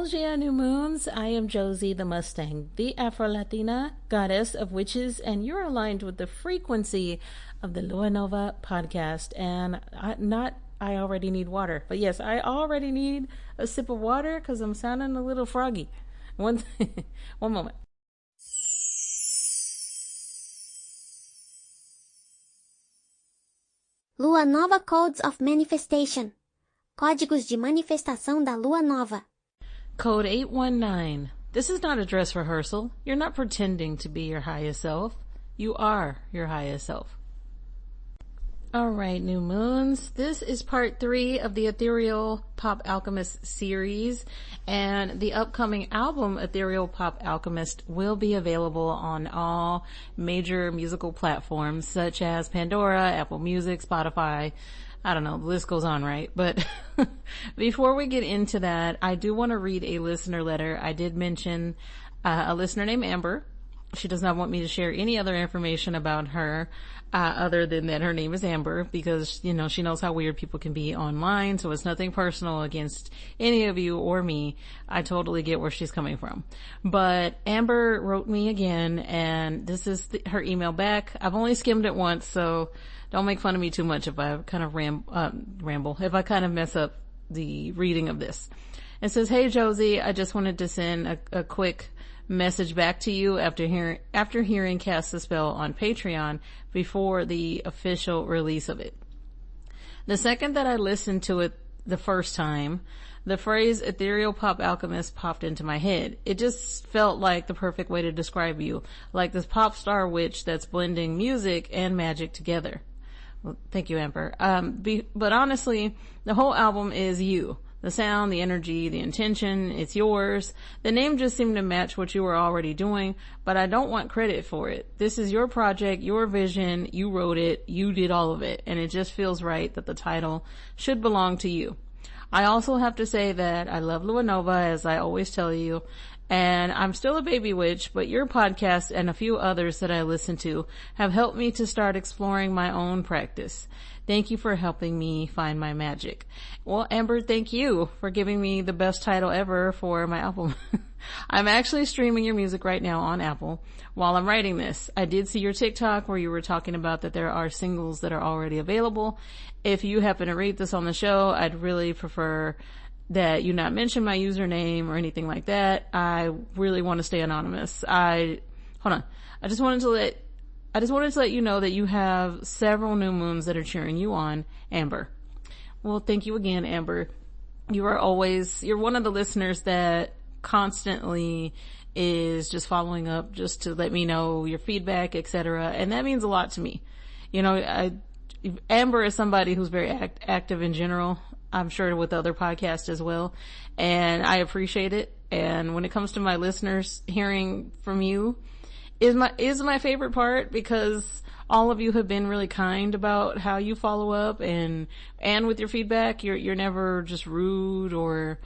Nostalgia, new moons. I am Josie the Mustang, the afro-latina goddess of witches, and you're aligned with the frequency of the Lua Nova podcast. And I already need water, but yes, I already need a sip of water because I'm sounding a little froggy. One moment. Lua Nova Codes of Manifestation. Códigos de manifestação da Lua Nova. Code 819. This is not a dress rehearsal. You're not pretending to be your highest self. You are your highest self. All right, new moons. This is part 3 of the Ethereal Pop Alchemist series, and the upcoming album Ethereal Pop Alchemist will be available on all major musical platforms such as Pandora, Apple Music, Spotify. I don't know, the list goes on, right? But before we get into that, I do want to read a listener letter. I did mention a listener named Amber. She does not want me to share any other information about her other than that her name is Amber, because, you know, she knows how weird people can be online, so it's nothing personal against any of you or me. I totally get where she's coming from. But Amber wrote me again, and this is her email back. I've only skimmed it once, so don't make fun of me too much if I kind of ramble, if I kind of mess up the reading of this. It says, "Hey Josie, I just wanted to send a quick message back to you after hearing Cast the Spell on Patreon before the official release of it. The second that I listened to it the first time, the phrase Ethereal Pop Alchemist popped into my head. It just felt like the perfect way to describe you, like this pop star witch that's blending music and magic together." Well, thank you, Amber. But honestly, the whole album is you. The sound, the energy, the intention, it's yours. The name just seemed to match what you were already doing, but I don't want credit for it. This is your project, your vision, you wrote it, you did all of it, and it just feels right that the title should belong to you. I also have to say that I love Lua Nova, as I always tell you, and I'm still a baby witch, but your podcast and a few others that I listen to have helped me to start exploring my own practice. Thank you for helping me find my magic. Well, Amber, thank you for giving me the best title ever for my album. I'm actually streaming your music right now on Apple while I'm writing this. I did see your TikTok where you were talking about that there are singles that are already available. If you happen to read this on the show, I'd really prefer that you not mention my username or anything like that. I really want to stay anonymous. I just wanted to let you know that you have several new moons that are cheering you on, Amber. Well, thank you again, Amber. You're one of the listeners that constantly is just following up just to let me know your feedback, etc. And that means a lot to me. You know, Amber is somebody who's very active in general. I'm sure with other podcasts as well. And I appreciate it. And when it comes to my listeners, hearing from you is my favorite part, because all of you have been really kind about how you follow up and with your feedback. You're never just rude or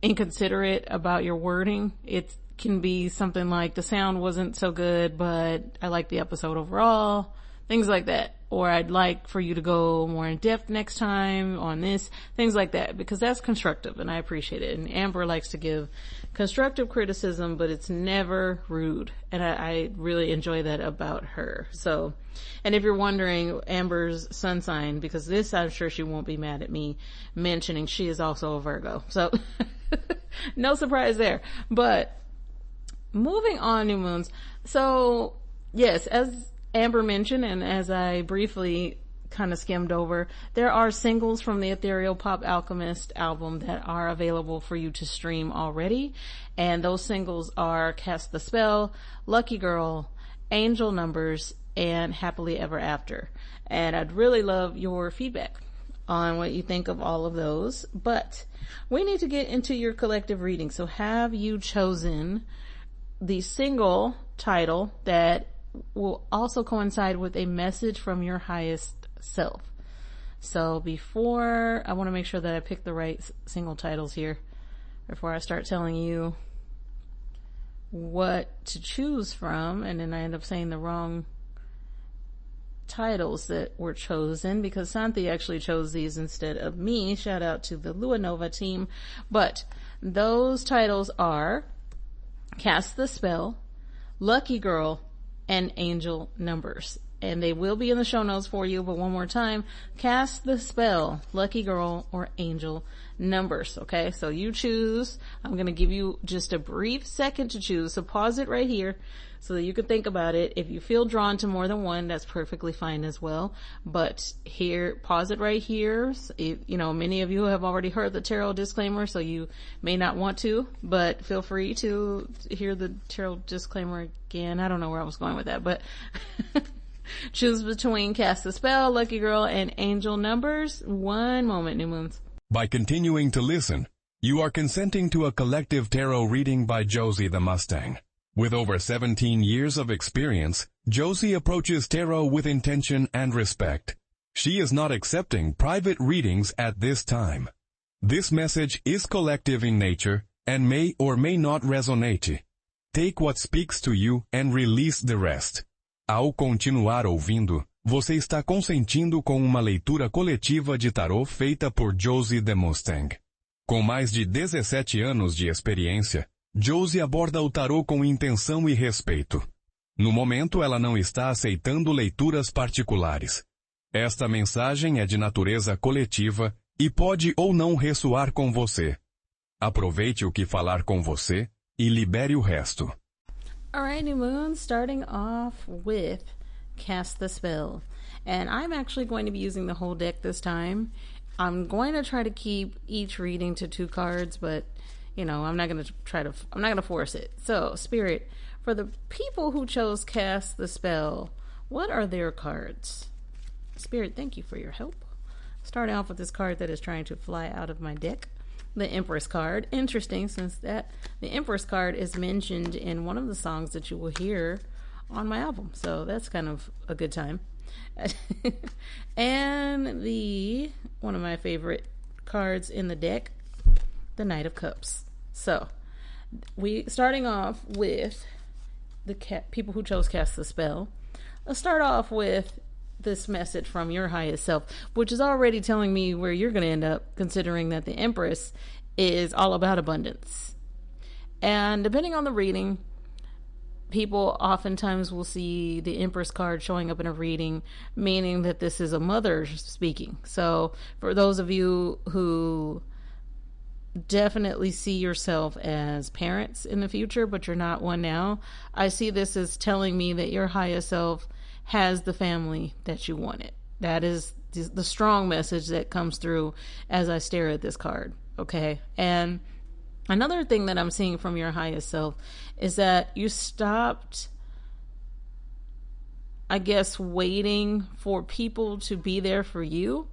inconsiderate about your wording. It can be something like, the sound wasn't so good, but I like the episode overall. Things like that. Or I'd like for you to go more in depth next time on this. Things like that. Because that's constructive and I appreciate it. And Amber likes to give constructive criticism, but it's never rude. And I really enjoy that about her. So, and if you're wondering Amber's sun sign, because this I'm sure she won't be mad at me mentioning, she is also a Virgo. So, no surprise there. But moving on, new moons. So, yes, as Amber mentioned, and as I briefly kind of skimmed over, there are singles from the Ethereal Pop Alchemist album that are available for you to stream already. And those singles are Cast the Spell, Lucky Girl, Angel Numbers, and Happily Ever After. And I'd really love your feedback on what you think of all of those. But we need to get into your collective reading. So have you chosen the single title that will also coincide with a message from your highest self? So before, I want to make sure that I pick the right single titles here before I start telling you what to choose from, and then I end up saying the wrong titles that were chosen, because Santi actually chose these instead of me. Shout out to the Lua Nova team. But Those titles are Cast the Spell, Lucky Girl, and Angel Numbers. And they will be in the show notes for you, but one more time, Cast the Spell, Lucky Girl, or Angel Numbers. Okay, so you choose. I'm going to give you just a brief second to choose, so pause it right here so that you can think about it. If you feel drawn to more than one, that's perfectly fine as well. But here, pause it right here. Many of you have already heard the tarot disclaimer, so you may not want to, but feel free to hear the tarot disclaimer again. I don't know where I was going with that, but choose between Cast the Spell, Lucky Girl, and Angel Numbers. One moment, new moons. By continuing to listen, you are consenting to a collective tarot reading by Josie the Mustang. With over 17 years of experience, Josie approaches tarot with intention and respect. She is not accepting private readings at this time. This message is collective in nature and may or may not resonate. Take what speaks to you and release the rest. Ao continuar ouvindo, você está consentindo com uma leitura coletiva de tarô feita por Josie the Mustang. Com mais de 17 anos de experiência, Josie aborda o tarô com intenção e respeito. No momento, ela não está aceitando leituras particulares. Esta mensagem é de natureza coletiva e pode ou não ressoar com você. Aproveite o que falar com você e libere o resto. Alright, new moon, starting off with Cast the Spell. And I'm actually going to be using the whole deck this time. I'm going to try to keep each reading to 2 cards, but I'm not going to force it. So, Spirit, for the people who chose Cast the Spell, what are their cards? Spirit, thank you for your help. Starting off with this card that is trying to fly out of my deck. The Empress card. Interesting, since the Empress card is mentioned in one of the songs that you will hear on my album. So that's kind of a good time. And one of my favorite cards in the deck, the Knight of Cups. So starting off with the people who chose Cast the Spell. Let's start off with this message from your highest self, which is already telling me where you're going to end up, considering that the Empress is all about abundance. And depending on the reading, people oftentimes will see the Empress card showing up in a reading, meaning that this is a mother speaking. So for those of you who definitely see yourself as parents in the future, but you're not one now, I see this as telling me that your highest self has the family that you wanted. That is the strong message that comes through as I stare at this card. Okay. And another thing that I'm seeing from your highest self is that you stopped, I guess, waiting for people to be there for you,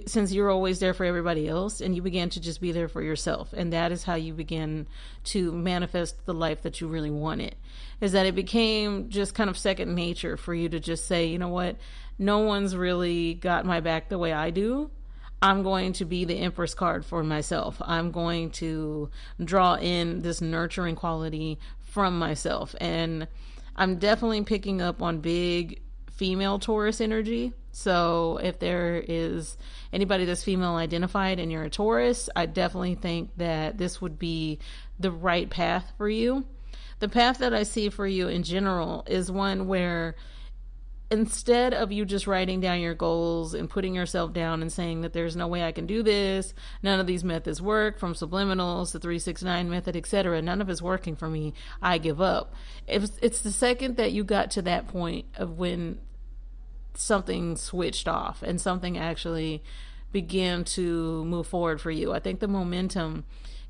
since you're always there for everybody else, and you began to just be there for yourself. And that is how you begin to manifest the life that you really wanted. Is that it became just kind of second nature for you to just say, you know what, no one's really got my back the way I do. I'm going to be the Empress card for myself. I'm going to draw in this nurturing quality from myself. And I'm definitely picking up on big female Taurus energy. So if there is anybody that's female identified and you're a Taurus, I definitely think that this would be the right path for you. The path that I see for you in general is one where instead of you just writing down your goals and putting yourself down and saying that there's no way I can do this, none of these methods work, from subliminals to 369 method, etc., none of it's working for me, I give up. It's the second that you got to that point of when something switched off and something actually began to move forward for you. I think the momentum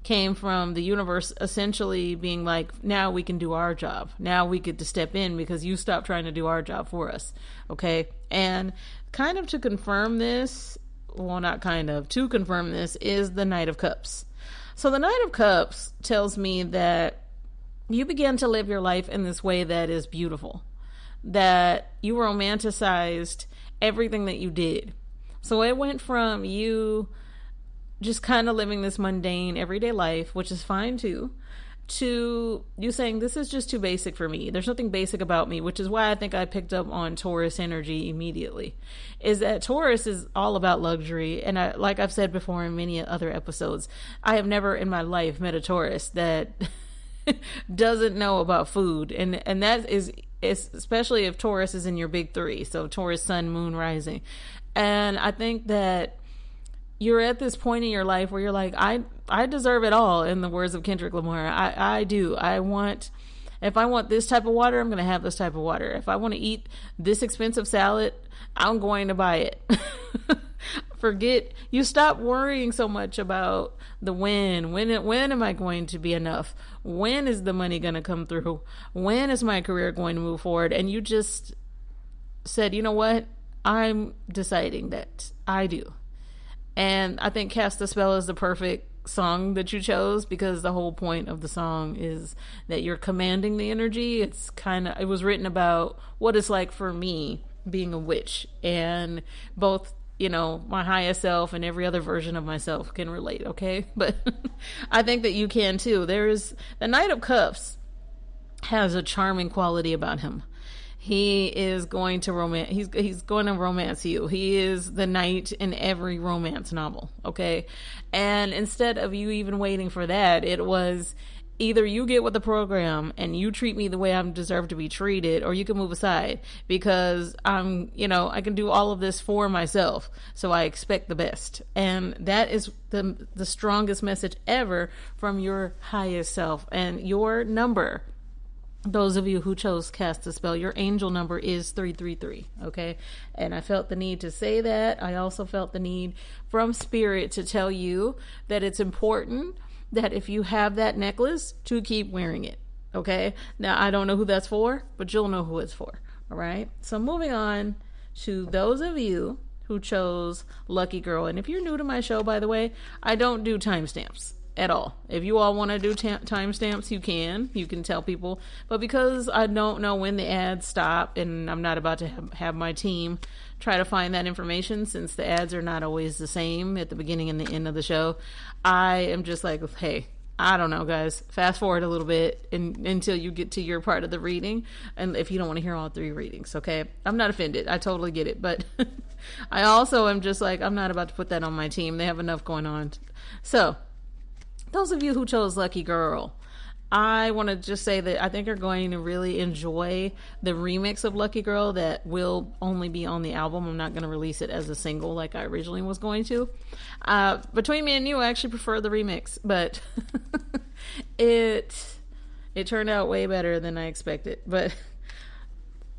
came from the universe essentially being like, now we can do our job. Now we get to step in because you stopped trying to do our job for us. Okay. And kind of to confirm this, well, not kind of, to confirm this is the Knight of Cups. So the Knight of Cups tells me that you began to live your life in this way that is beautiful, that you romanticized everything that you did. So it went from you just kind of living this mundane everyday life, which is fine too, to you saying, this is just too basic for me. There's nothing basic about me, which is why I think I picked up on Taurus energy immediately, is that Taurus is all about luxury. And like I've said before in many other episodes, I have never in my life met a Taurus that doesn't know about food. And that is especially if Taurus is in your big three. So Taurus, sun, moon, rising. And I think that you're at this point in your life where you're like, I deserve it all, in the words of Kendrick Lamar. I do. If I want this type of water, I'm going to have this type of water. If I want to eat this expensive salad, I'm going to buy it. You stop worrying so much about the when am I going to be enough? When is the money going to come through? When is my career going to move forward? And you just said, you know what? I'm deciding that I do. And I think Cast the Spell is the perfect song that you chose, because the whole point of the song is that you're commanding the energy. It was written about what it's like for me being a witch, and both, my highest self and every other version of myself can relate, okay? But I think that you can too. There's the Knight of Cups has a charming quality about him. He is going to romance. He's going to romance you. He is the knight in every romance novel. Okay. And instead of you even waiting for that, it was either you get with the program and you treat me the way I deserve to be treated, or you can move aside, because I can do all of this for myself. So I expect the best. And that is the strongest message ever from your highest self. And your number, those of you who chose Cast the Spell, your angel number is 333, okay? And I felt the need to say that. I also felt the need from Spirit to tell you that it's important that if you have that necklace, to keep wearing it, okay? Now, I don't know who that's for, but you'll know who it's for, all right? So moving on to those of you who chose Lucky Girl. And if you're new to my show, by the way, I don't do timestamps at all. If you all want to do timestamps, you can tell people, but because I don't know when the ads stop, and I'm not about to have my team try to find that information, since the ads are not always the same at the beginning and the end of the show, I am just like, hey, I don't know, guys, fast forward a little bit until you get to your part of the reading, and if you don't want to hear all three readings, okay? I'm not offended. I totally get it, but I also am just like, I'm not about to put that on my team. They have enough going on. So those of you who chose Lucky Girl, I want to just say that I think you're going to really enjoy the remix of Lucky Girl that will only be on the album. I'm not going to release it as a single like I originally was going to. Between me and you, I actually prefer the remix, but it turned out way better than I expected. But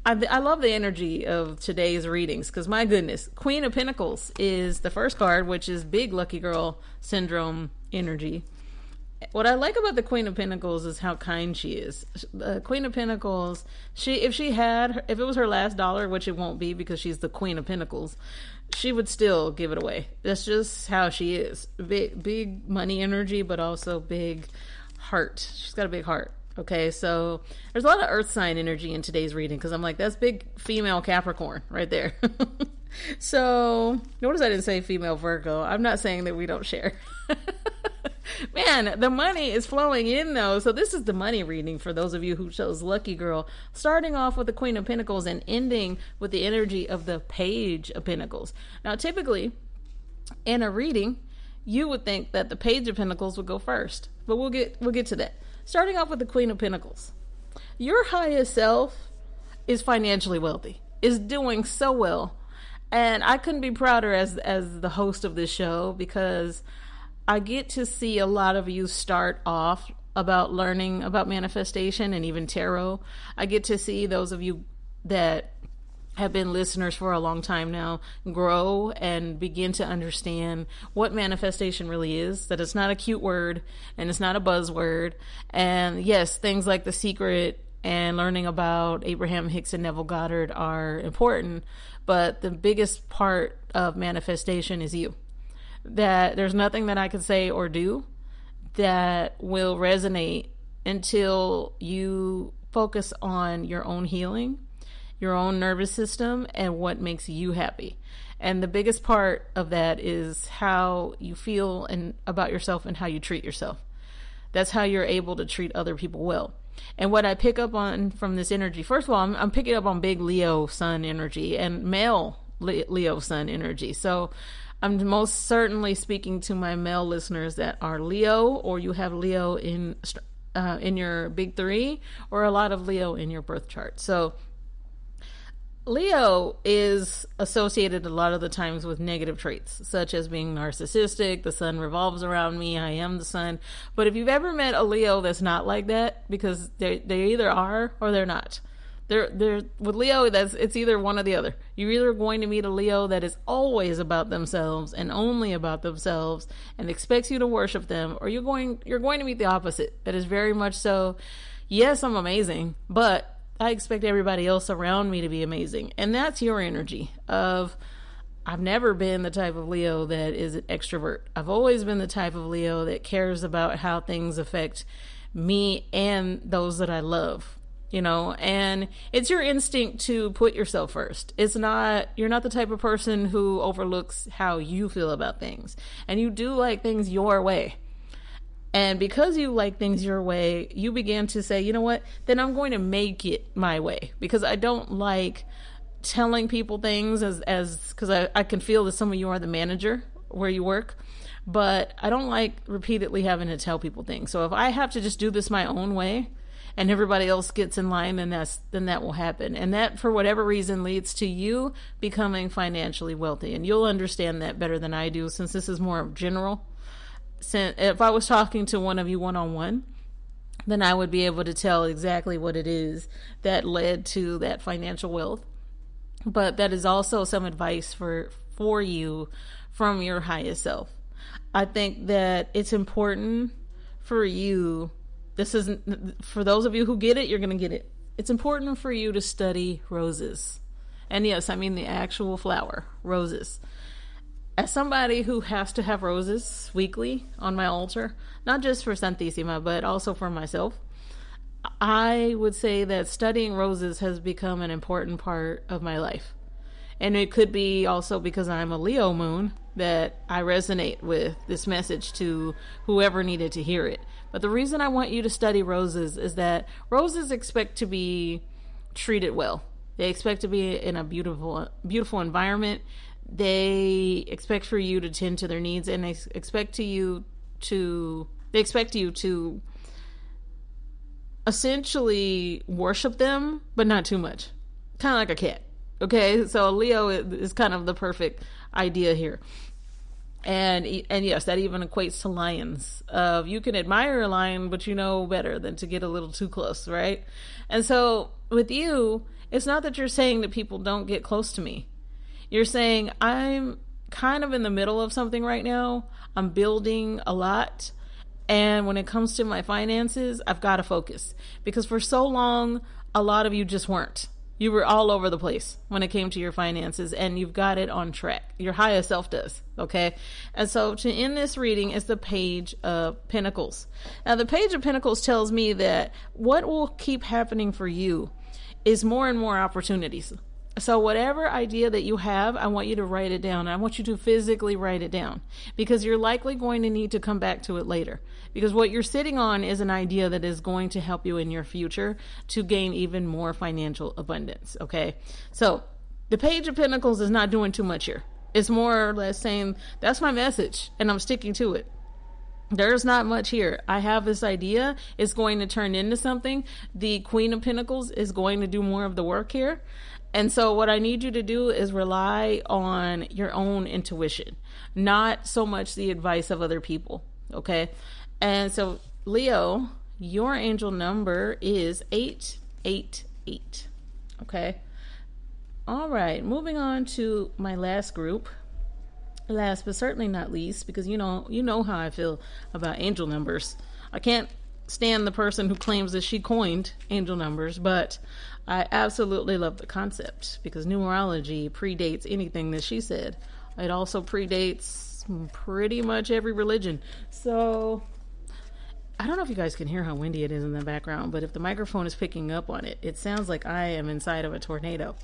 I love the energy of today's readings, because my goodness, Queen of Pentacles is the first card, which is big Lucky Girl syndrome energy. What I like about the Queen of Pentacles is how kind she is. The Queen of Pentacles, if it was her last dollar, which it won't be because she's the Queen of Pentacles, she would still give it away. That's just how she is. Big money energy, but also big heart. She's got a big heart. Okay, so there's a lot of earth sign energy in today's reading, because I'm like, that's big female Capricorn right there. So notice I didn't say female Virgo. I'm not saying that we don't share. Man, the money is flowing in though. So this is the money reading for those of you who chose Lucky Girl, starting off with the Queen of Pentacles and ending with the energy of the Page of Pentacles. Now, typically in a reading, you would think that the Page of Pentacles would go first, but we'll get to that. Starting off with the Queen of Pentacles. Your highest self is financially wealthy, is doing so well. And I couldn't be prouder as the host of this show, because I get to see a lot of you start off about learning about manifestation and even tarot. I get to see those of you that have been listeners for a long time now grow and begin to understand what manifestation really is, that it's not a cute word and it's not a buzzword. And yes, things like The Secret and learning about Abraham Hicks and Neville Goddard are important, but the biggest part of manifestation is you. That there's nothing that I can say or do that will resonate until you focus on your own healing, your own nervous system, and what makes you happy. And the biggest part of that is how you feel and about yourself and how you treat yourself. That's how you're able to treat other people well. And what I pick up on from this energy, first of all, I'm picking up on big Leo sun energy and male Leo sun energy. So I'm most certainly speaking to my male listeners that are Leo, or you have Leo in your big three, or a lot of Leo in your birth chart. So Leo is associated a lot of the times with negative traits, such as being narcissistic. The sun revolves around me. I am the sun. But if you've ever met a Leo that's not like that, because they either are or they're not. They're with Leo, it's either one or the other. You're either going to meet a Leo that is always about themselves and only about themselves and expects you to worship them, or you're going to meet the opposite. That is very much so, yes, I'm amazing, but I expect everybody else around me to be amazing. And that's your energy of, I've never been the type of Leo that is an extrovert. I've always been the type of Leo that cares about how things affect me and those that I love, and it's your instinct to put yourself first. You're not the type of person who overlooks how you feel about things, and you do like things your way. And because you like things your way, you begin to say, you know what, then I'm going to make it my way, because I don't like telling people things because I can feel that some of you are the manager where you work, but I don't like repeatedly having to tell people things. So if I have to just do this my own way and everybody else gets in line, then that will happen. And that, for whatever reason, leads to you becoming financially wealthy. And you'll understand that better than I do, since this is more general. If I was talking to one of you one-on-one, then I would be able to tell exactly what it is that led to that financial wealth. But that is also some advice for you from your highest self. I think that it's important for you, this isn't, for those of you who get it, you're going to get it. It's important for you to study roses. And yes, I mean the actual flower, roses. As somebody who has to have roses weekly on my altar, not just for Santissima, but also for myself, I would say that studying roses has become an important part of my life. And it could be also because I'm a Leo moon that I resonate with this message to whoever needed to hear it. But the reason I want you to study roses is that roses expect to be treated well. They expect to be in a beautiful, beautiful environment. They expect for you to tend to their needs, and they expect you to essentially worship them, but not too much. Kind of like a cat. Okay, so Leo is kind of the perfect idea here. And yes, that even equates to lions. You can admire a lion, but you know better than to get a little too close, right? And so with you, it's not that you're saying that people don't get close to me. You're saying, I'm kind of in the middle of something right now. I'm building a lot. And when it comes to my finances, I've got to focus. Because for so long, a lot of you just weren't. You were all over the place when it came to your finances, and you've got it on track. Your highest self does, okay? And so to end this reading is the Page of Pentacles. Now, the Page of Pentacles tells me that what will keep happening for you is more and more opportunities. So whatever idea that you have, I want you to write it down. I want you to physically write it down, because you're likely going to need to come back to it later, because what you're sitting on is an idea that is going to help you in your future to gain even more financial abundance. Okay. So the Page of Pentacles is not doing too much here. It's more or less saying, that's my message and I'm sticking to it. There's not much here. I have this idea. It's going to turn into something. The Queen of Pentacles is going to do more of the work here. And so what I need you to do is rely on your own intuition, not so much the advice of other people. Okay. And so Leo, your angel number is 888. Okay. All right. Moving on to my last group. Last but certainly not least, because you know how I feel about angel numbers. I can't stand the person who claims that she coined angel numbers, but I absolutely love the concept, because numerology predates anything that she said. It also predates pretty much every religion. So I don't know if you guys can hear how windy it is in the background, but if the microphone is picking up on it, it sounds like I am inside of a tornado,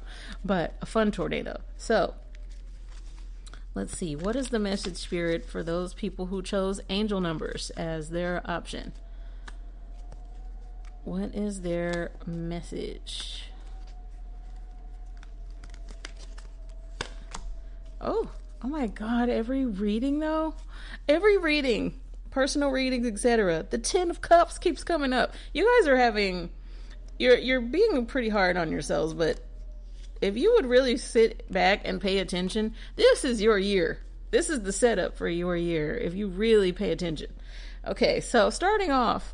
but a fun tornado. So let's see, what is the message, Spirit, for those people who chose angel numbers as their option? What is their message? Oh my God, every reading, personal readings, etc. The 10 of Cups keeps coming up. You guys are having, you're being pretty hard on yourselves, but if you would really sit back and pay attention, this is your year. This is the setup for your year, if you really pay attention. Okay, so starting off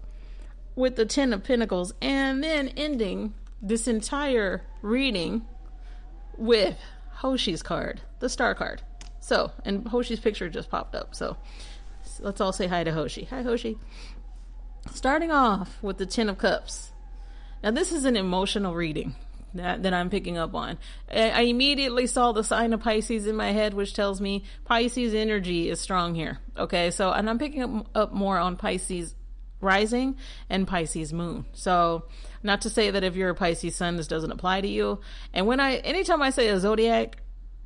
with the 10 of Pentacles, and then ending this entire reading with Hoshi's card, the Star card. So, and Hoshi's picture just popped up, so let's all say hi to Hoshi. Hi, Hoshi. Starting off with the 10 of Cups. Now, this is an emotional reading that I'm picking up on. I immediately saw the sign of Pisces in my head, which tells me Pisces energy is strong here. Okay, so, and I'm picking up more on Pisces rising and Pisces moon. So, not to say that if you're a Pisces sun, this doesn't apply to you. And anytime I say a zodiac,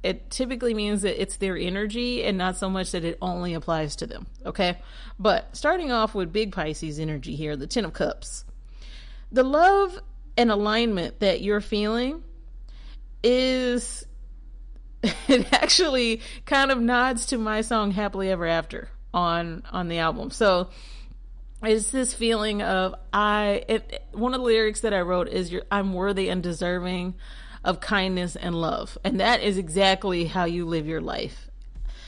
it typically means that it's their energy and not so much that it only applies to them. Okay, but starting off with big Pisces energy here, the 10 of Cups. The love and alignment that you're feeling is, it actually kind of nods to my song Happily Ever After on the album. So it's this feeling of one of the lyrics that I wrote is I'm worthy and deserving of kindness and love. And that is exactly how you live your life.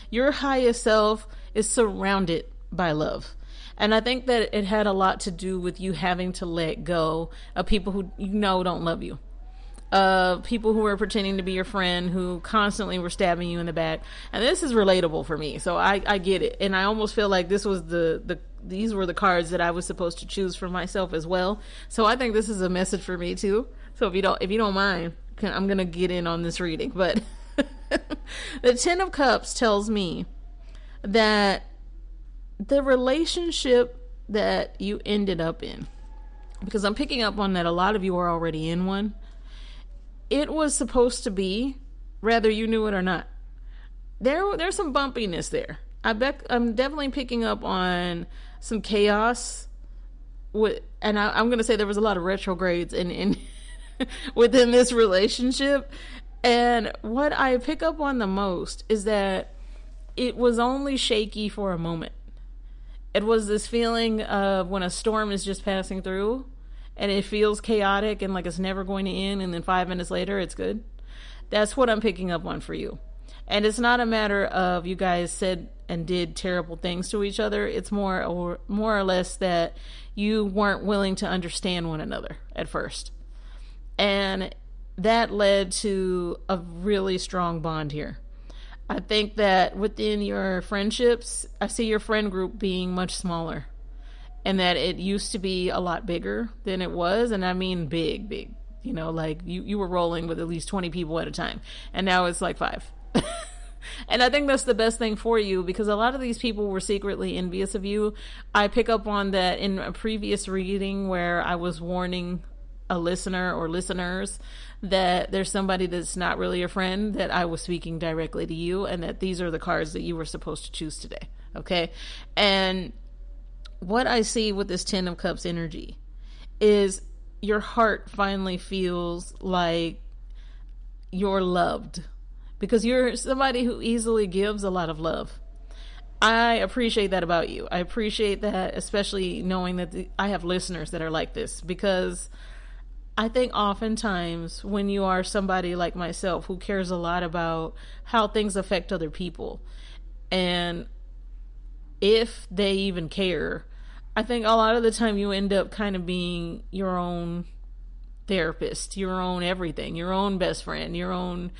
Your highest self is surrounded by love. And I think that it had a lot to do with you having to let go of people who don't love you. People who were pretending to be your friend, who constantly were stabbing you in the back. And this is relatable for me, so I get it. And I almost feel like this was these were the cards that I was supposed to choose for myself as well. So I think this is a message for me too. So if you don't mind, I'm gonna get in on this reading. But the 10 of Cups tells me that the relationship that you ended up in, because I'm picking up on that a lot of you are already in one, it was supposed to be, whether you knew it or not. There's some bumpiness there. I'm definitely picking up on some chaos and I'm going to say there was a lot of retrogrades in within this relationship. And what I pick up on the most is that it was only shaky for a moment. It was this feeling of when a storm is just passing through and it feels chaotic and like it's never going to end, and then 5 minutes later it's good. That's what I'm picking up on for you. And it's not a matter of you guys said and did terrible things to each other. It's more or less that you weren't willing to understand one another at first. And that led to a really strong bond here. I think that within your friendships, I see your friend group being much smaller, and that it used to be a lot bigger than it was. And I mean big, like you were rolling with at least 20 people at a time, and now it's like 5. And I think that's the best thing for you, because a lot of these people were secretly envious of you. I pick up on that in a previous reading where I was warning a listener or listeners that there's somebody that's not really a friend, that I was speaking directly to you, and that these are the cards that you were supposed to choose today. Okay. And what I see with this 10 of Cups energy is your heart finally feels like you're loved, because you're somebody who easily gives a lot of love. I appreciate that about you. I appreciate that, especially knowing that I have listeners that are like this, because I think oftentimes when you are somebody like myself who cares a lot about how things affect other people, and if they even care, I think a lot of the time you end up kind of being your own therapist, your own everything, your own best friend, your own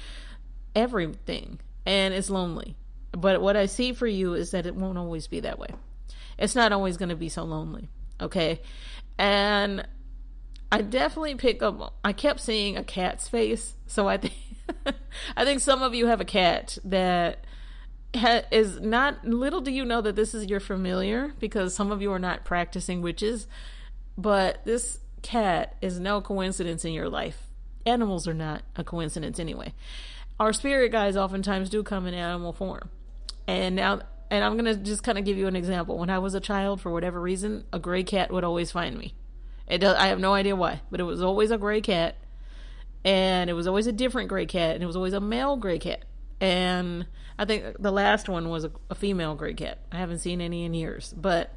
everything. And it's lonely. But what I see for you is that it won't always be that way. It's not always going to be so lonely. Okay. And I definitely I kept seeing a cat's face. So I think some of you have a cat that is not, little do you know that this is your familiar, because some of you are not practicing witches, but this cat is no coincidence in your life. Animals are not a coincidence anyway. Our spirit guides oftentimes do come in animal form. And I'm going to just kind of give you an example. When I was a child, for whatever reason, a gray cat would always find me. I have no idea why, but it was always a gray cat, and it was always a different gray cat, and it was always a male gray cat. And I think the last one was a female gray cat. I haven't seen any in years, but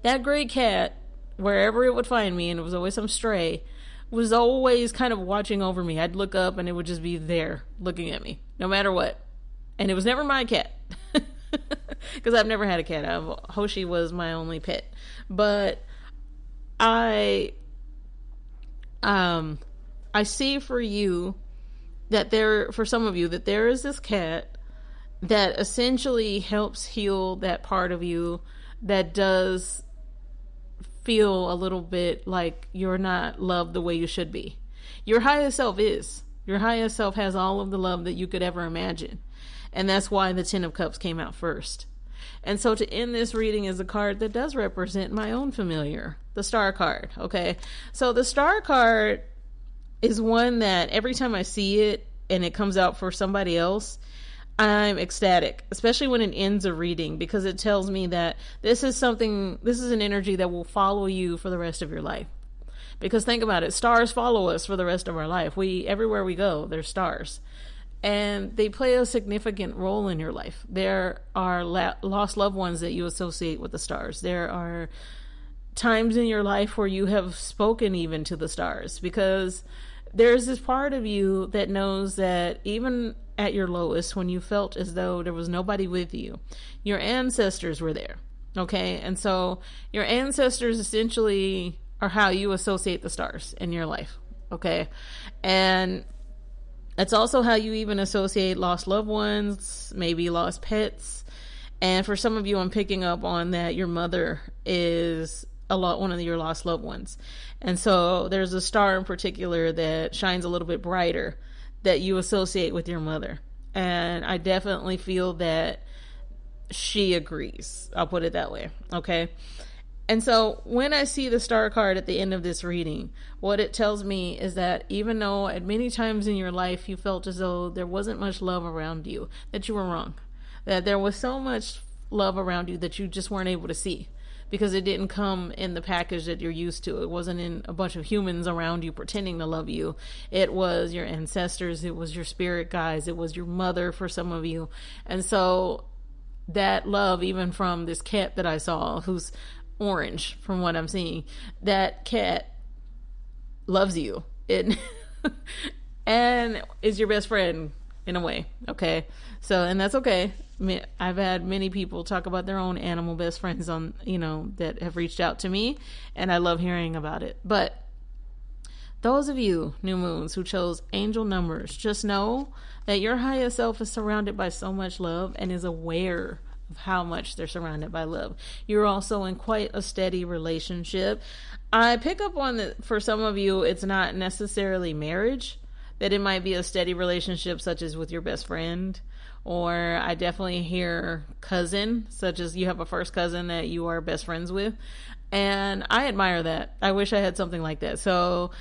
that gray cat, wherever it would find me, and it was always some stray, was always kind of watching over me. I'd look up and it would just be there looking at me, no matter what. And it was never my cat, because I've never had a cat. Hoshi was my only pet. But I see for you that for some of you, that there is this cat that essentially helps heal that part of you that does feel a little bit like you're not loved the way you should be. Your highest self is. Your highest self has all of the love that you could ever imagine. And that's why the Ten of Cups came out first. And so to end this reading is a card that does represent my own familiar, the Star card, okay? So the Star card is one that every time I see it and it comes out for somebody else, I'm ecstatic, especially when it ends a reading, because it tells me that this is an energy that will follow you for the rest of your life. Because think about it, stars follow us for the rest of our life. Everywhere we go, there's stars. And they play a significant role in your life. There are lost loved ones that you associate with the stars. There are times in your life where you have spoken even to the stars, because there's this part of you that knows that even at your lowest, when you felt as though there was nobody with you, your ancestors were there. Okay. And so your ancestors essentially are how you associate the stars in your life. Okay. And it's also how you even associate lost loved ones, maybe lost pets. And for some of you, I'm picking up on that your mother is one of your lost loved ones. And so there's a star in particular that shines a little bit brighter that you associate with your mother. And I definitely feel that she agrees. I'll put it that way. Okay. And so when I see the Star card at the end of this reading, what it tells me is that even though at many times in your life you felt as though there wasn't much love around you, that you were wrong. That there was so much love around you that you just weren't able to see, because it didn't come in the package that you're used to. It wasn't in a bunch of humans around you pretending to love you. It was your ancestors. It was your spirit guides. It was your mother for some of you. And so that love, even from this cat that I saw, who's orange from what I'm seeing, that cat loves you. And is your best friend in a way. Okay. So, and that's okay. I've had many people talk about their own animal best friends that have reached out to me, and I love hearing about it. But those of you, new moons, who chose angel numbers, just know that your highest self is surrounded by so much love and is aware of how much they're surrounded by love. You're also in quite a steady relationship. I pick up on that for some of you, it's not necessarily marriage, that it might be a steady relationship, such as with your best friend. Or I definitely hear cousin, such as you have a first cousin that you are best friends with. And I admire that. I wish I had something like that. So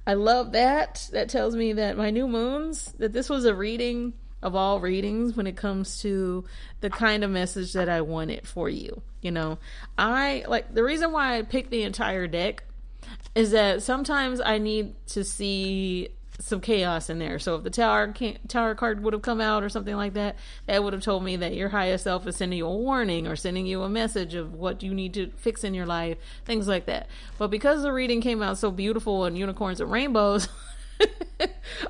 I love that. That tells me that my new moons, that this was a reading of all readings when it comes to the kind of message that I wanted for you. The reason why I picked the entire deck is that sometimes I need to see some chaos in there. So if the tower card would have come out or something like that, that would have told me that your highest self is sending you a warning or sending you a message of what you need to fix in your life, things like that. But because the reading came out so beautiful and unicorns and rainbows,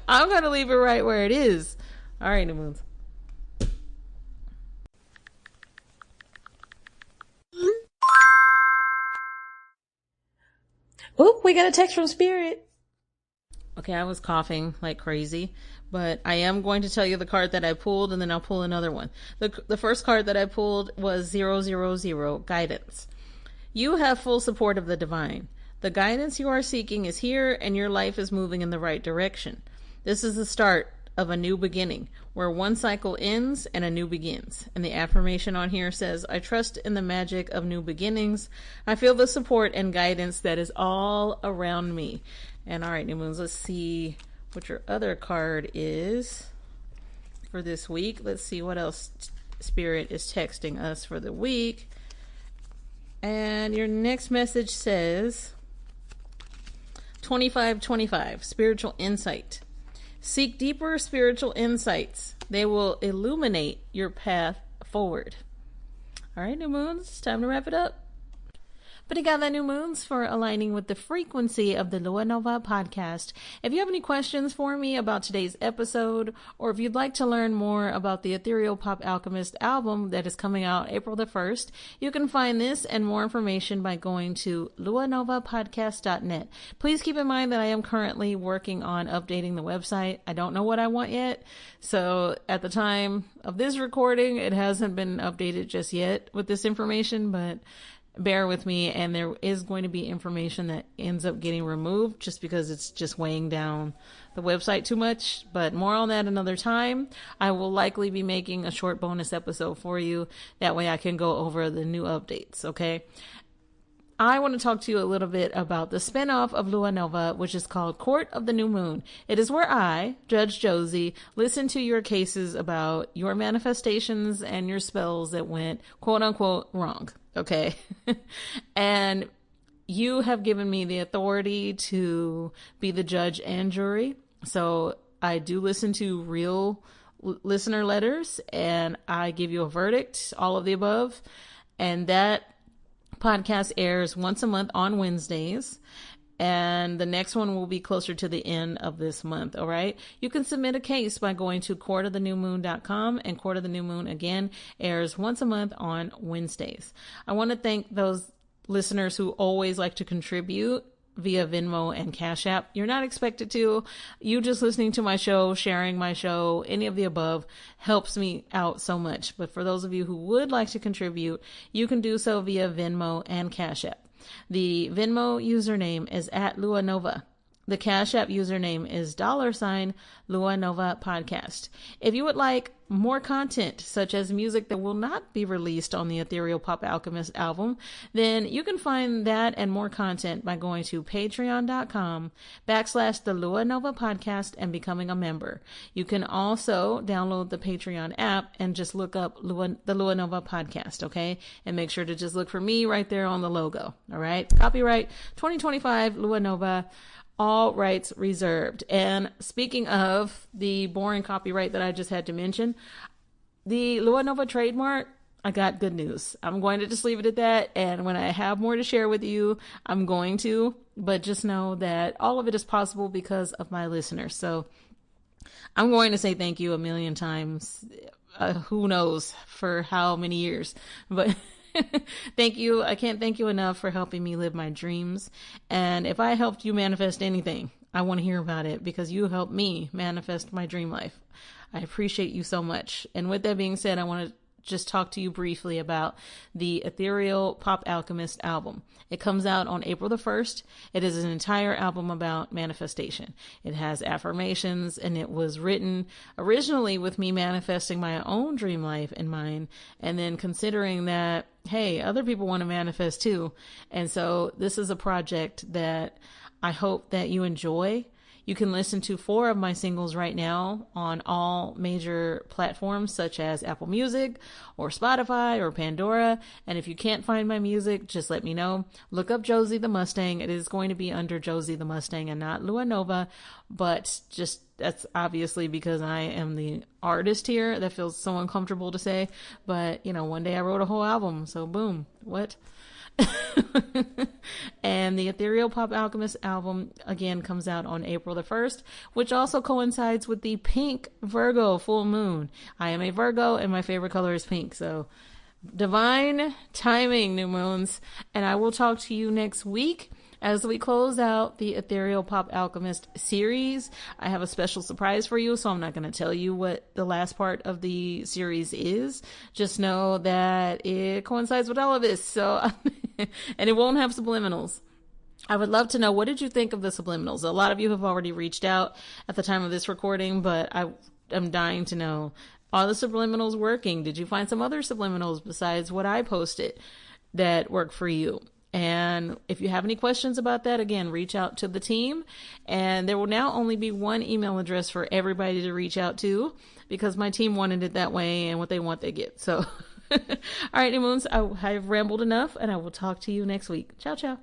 I'm going to leave it right where it is. All right, new moons. Oh, we got a text from Spirit. Okay, I was coughing like crazy, but I am going to tell you the card that I pulled, and then I'll pull another one. The first card that I pulled was 000, guidance. You have full support of the divine. The guidance you are seeking is here, and your life is moving in the right direction. This is the start of a new beginning, where one cycle ends and a new begins. And the affirmation on here says, I trust in the magic of new beginnings. I feel the support and guidance that is all around me. And all right, new moons, let's see what your other card is for this week. Let's see what else Spirit is texting us for the week. And your next message says, 2525, spiritual insight. Seek deeper spiritual insights. They will illuminate your path forward. All right, new moons, time to wrap it up. Obrigada, new moons, for aligning with the frequency of the Lua Nova podcast. If you have any questions for me about today's episode, or if you'd like to learn more about the Ethereal Pop Alchemist album that is coming out April the 1st, you can find this and more information by going to luanovapodcast.net. Please keep in mind that I am currently working on updating the website. I don't know what I want yet, so at the time of this recording, it hasn't been updated just yet with this information, but bear with me, and there is going to be information that ends up getting removed just because it's just weighing down the website too much. But more on that another time. I will likely be making a short bonus episode for you. That way I can go over the new updates, okay? I want to talk to you a little bit about the spinoff of Lua Nova, which is called Court of the New Moon. It is where I, Judge Josie, listen to your cases about your manifestations and your spells that went quote unquote wrong. Okay. And you have given me the authority to be the judge and jury. So I do listen to real listener letters and I give you a verdict, all of the above. And that podcast airs once a month on Wednesdays. And the next one will be closer to the end of this month. All right. You can submit a case by going to courtofthenewmoon.com, and Court of the New Moon again airs once a month on Wednesdays. I want to thank those listeners who always like to contribute via Venmo and Cash App. You're not expected to. You just listening to my show, sharing my show, any of the above helps me out so much. But for those of you who would like to contribute, you can do so via Venmo and Cash App. The Venmo username is @Lua Nova. The Cash App username is $Lua Nova Podcast. If you would like more content, such as music that will not be released on the Ethereal Pop Alchemist album, then you can find that and more content by going to patreon.com/the Lua Nova Podcast and becoming a member. You can also download the Patreon app and just look up the Lua Nova Podcast, okay? And make sure to just look for me right there on the logo, all right? Copyright 2025 Lua Nova. All rights reserved. And speaking of the boring copyright that I just had to mention, the Lua Nova trademark, I got good news. I'm going to just leave it at that. And when I have more to share with you, I'm going to. But just know that all of it is possible because of my listeners. So I'm going to say thank you a million times. Who knows for how many years. But thank you. I can't thank you enough for helping me live my dreams. And if I helped you manifest anything, I want to hear about it because you helped me manifest my dream life. I appreciate you so much. And with that being said, I want to just talk to you briefly about the Ethereal Pop Alchemist album. It comes out on April the 1st. It is an entire album about manifestation. It has affirmations, and it was written originally with me manifesting my own dream life in mind, and then considering that, hey, other people want to manifest too. And so this is a project that I hope that you enjoy. You can listen to 4 of my singles right now on all major platforms such as Apple Music or Spotify or Pandora. And if you can't find my music, just let me know. Look up Josie the Mustang. It is going to be under Josie the Mustang and not Lua Nova. But just that's obviously because I am the artist here. That feels so uncomfortable to say. But, you know, one day I wrote a whole album. So boom. What? And the Ethereal Pop Alchemist album again comes out on April the 1st, which also coincides with the Pink Virgo Full Moon. I am a Virgo and my favorite color is pink, so divine timing, new moons. And I will talk to you next week as we close out the Ethereal Pop Alchemist series. I have a special surprise for you, so I'm not going to tell you what the last part of the series is. Just know that it coincides with all of this. So, and it won't have subliminals. I would love to know, what did you think of the subliminals? A lot of you have already reached out at the time of this recording, but I am dying to know, are the subliminals working? Did you find some other subliminals besides what I posted that work for you? And if you have any questions about that, again, reach out to the team. And there will now only be one email address for everybody to reach out to because my team wanted it that way, and what they want, they get. So, all right, new moons, I have rambled enough, and I will talk to you next week. Ciao, ciao.